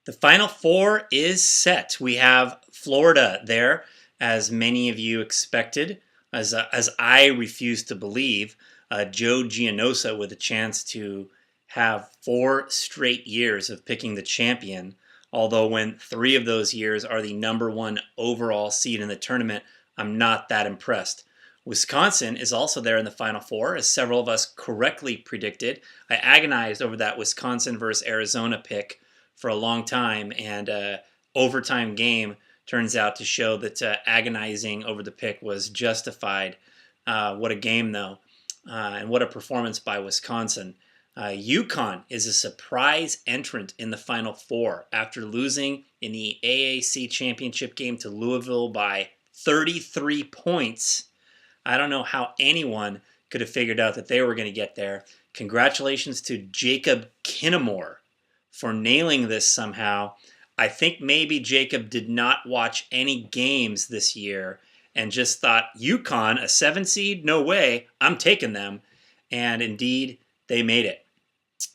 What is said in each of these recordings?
The Final Four is set. We have Florida there, as many of you expected, as I refuse to believe. Joe Giannosa with a chance to have 4 straight years of picking the champion, although when 3 of those years are the #1 overall seed in the tournament, I'm not that impressed. Wisconsin is also there in the Final Four, as several of us correctly predicted. I agonized over that Wisconsin versus Arizona pick for a long time, and overtime game turns out to show that agonizing over the pick was justified. What a game, though, and what a performance by Wisconsin. UConn is a surprise entrant in the Final Four after losing in the AAC championship game to Louisville by 33 points. I don't know how anyone could have figured out that they were going to get there. Congratulations to Jacob Kinamore for nailing this somehow. I think maybe Jacob did not watch any games this year and just thought, UConn, a 7 seed? No way. I'm taking them. And indeed, they made it.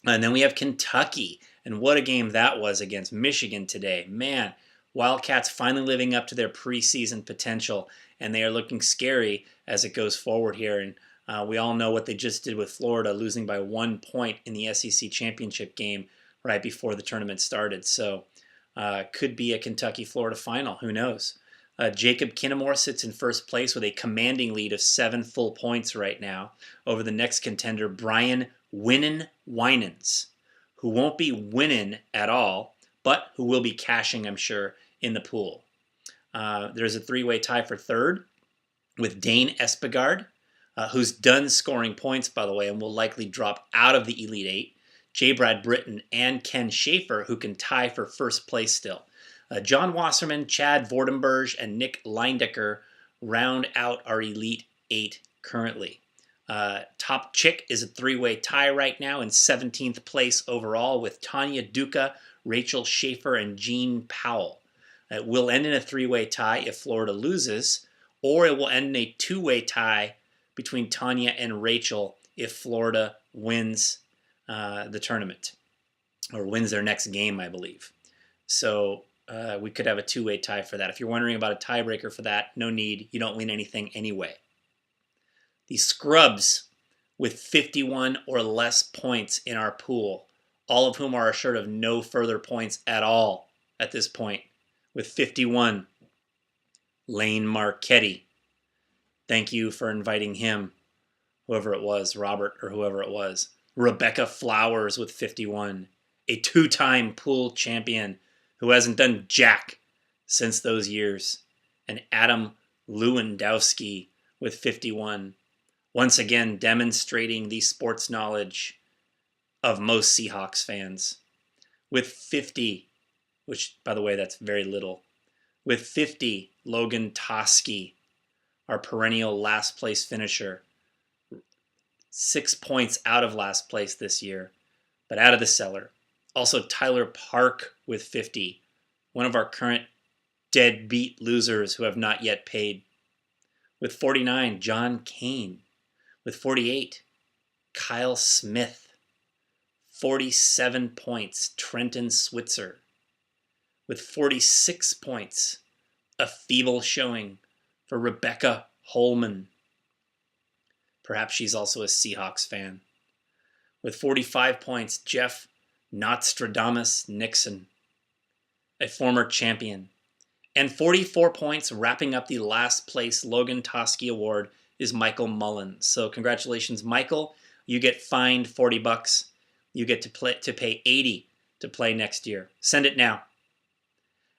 And then we have Kentucky. And what a game that was against Michigan today. Man, Wildcats finally living up to their preseason potential. And they are looking scary as it goes forward here. And we all know what they just did with Florida, losing by 1 point in the SEC championship game right before the tournament started. So could be a Kentucky-Florida final. Who knows? Jacob Kinamore sits in first place with a commanding lead of 7 full points right now over the next contender, Brian Winnin Winans, who won't be winning at all, but who will be cashing, I'm sure, in the pool. There's a 3-way tie for third with Dane Espegard, who's done scoring points, by the way, and will likely drop out of the Elite Eight. Brad Britton and Ken Schaefer, who can tie for first place still. John Wasserman, Chad Vordenberg, and Nick Leindecker round out our Elite Eight currently. Top chick is a 3-way tie right now in 17th place overall with Tanya Duca, Rachel Schaefer, and Jean Powell. It will end in a 3-way tie if Florida loses, or it will end in a 2-way tie between Tanya and Rachel if Florida wins the tournament, or wins their next game, I believe. So we could have a 2-way tie for that. If you're wondering about a tiebreaker for that, no need. You don't win anything anyway. The scrubs with 51 or less points in our pool, all of whom are assured of no further points at all at this point, with 51. Lane Marchetti. Thank you for inviting him, whoever it was, Robert or whoever it was. Rebecca Flowers with 51, a 2-time pool champion who hasn't done jack since those years. And Adam Lewandowski with 51, once again demonstrating the sports knowledge of most Seahawks fans. With 50, which, by the way, that's very little. With 50, Logan Toski, our perennial last place finisher. 6 points out of last place this year, but out of the cellar. Also, Tyler Park with 50, one of our current deadbeat losers who have not yet paid. With 49, John Kane. With 48, Kyle Smith. 47 points, Trenton Switzer. With 46 points, a feeble showing for Rebecca Holman. Perhaps she's also a Seahawks fan. With 45 points, Jeff Nostradamus Nixon, a former champion. And 44 points, wrapping up the last place Logan Toski Award, is Michael Mullins. So congratulations, Michael. You get fined $40. You get to pay $80 to play next year. Send it now.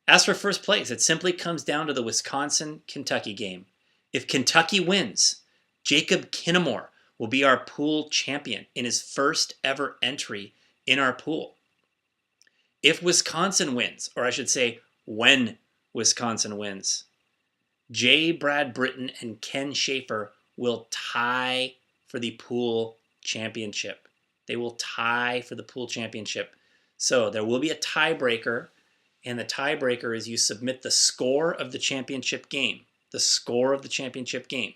As for first place, it simply comes down to the Wisconsin-Kentucky game. If Kentucky wins, Jacob Kinamore will be our pool champion in his first ever entry in our pool. If Wisconsin wins, or I should say when Wisconsin wins, Brad Britton and Ken Schaefer will tie for the pool championship. They will tie for the pool championship. So there will be a tiebreaker, and the tiebreaker is you submit the score of the championship game. The score of the championship game.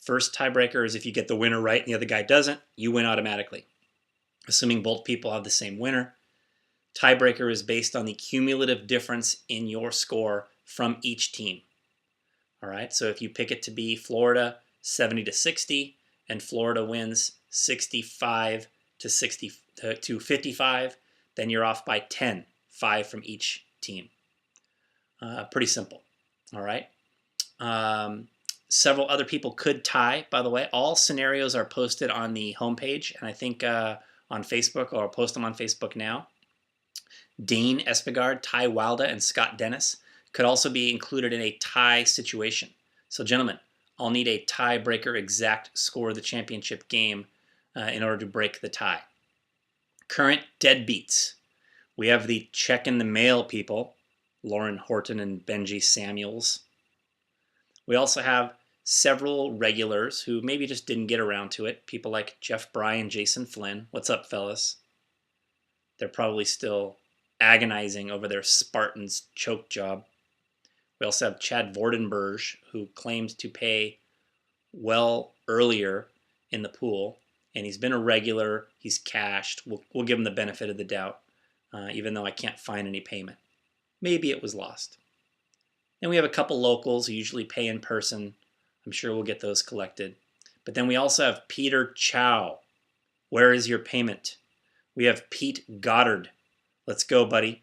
First tiebreaker is if you get the winner right and the other guy doesn't, you win automatically, assuming both people have the same winner. Tiebreaker is based on the cumulative difference in your score from each team. All right, so if you pick it to be Florida 70 to 60 and Florida wins 65 to 55, then you're off by 10, 5 from each team. Pretty simple. All right. Several other people could tie, by the way. All scenarios are posted on the homepage, and I think on Facebook, or I'll post them on Facebook now. Dane Espigard, Ty Wilda, and Scott Dennis could also be included in a tie situation. So, gentlemen, I'll need a tiebreaker exact score of the championship game in order to break the tie. Current deadbeats. We have the check in the mail people, Lauren Horton and Benji Samuels. We also have several regulars who maybe just didn't get around to it. People like Jeff Bryan, Jason Flynn. What's up, fellas? They're probably still agonizing over their Spartans choke job. We also have Chad Vordenberg, who claims to pay well earlier in the pool, and he's been a regular. He's cashed. We'll give him the benefit of the doubt, even though I can't find any payment. Maybe it was lost. Then we have a couple locals who usually pay in person. I'm sure we'll get those collected. But then we also have Peter Chow. Where is your payment? We have Pete Goddard. Let's go, buddy.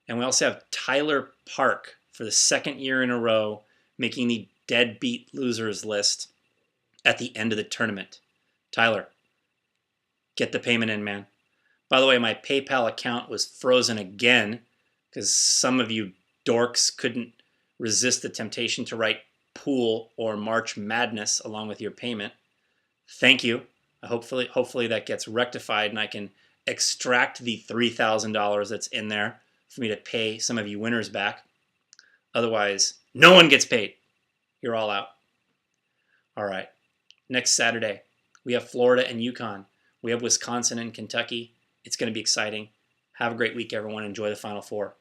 And we also have Tyler Park for the second year in a row, making the deadbeat losers list at the end of the tournament. Tyler, get the payment in, man. By the way, my PayPal account was frozen again because some of you dorks couldn't resist the temptation to write pool or March Madness along with your payment. Thank you. Hopefully that gets rectified and I can extract the $3,000 that's in there for me to pay some of you winners back. Otherwise, no one gets paid. You're all out. All right. Next Saturday, we have Florida and UConn. We have Wisconsin and Kentucky. It's going to be exciting. Have a great week, everyone. Enjoy the Final Four.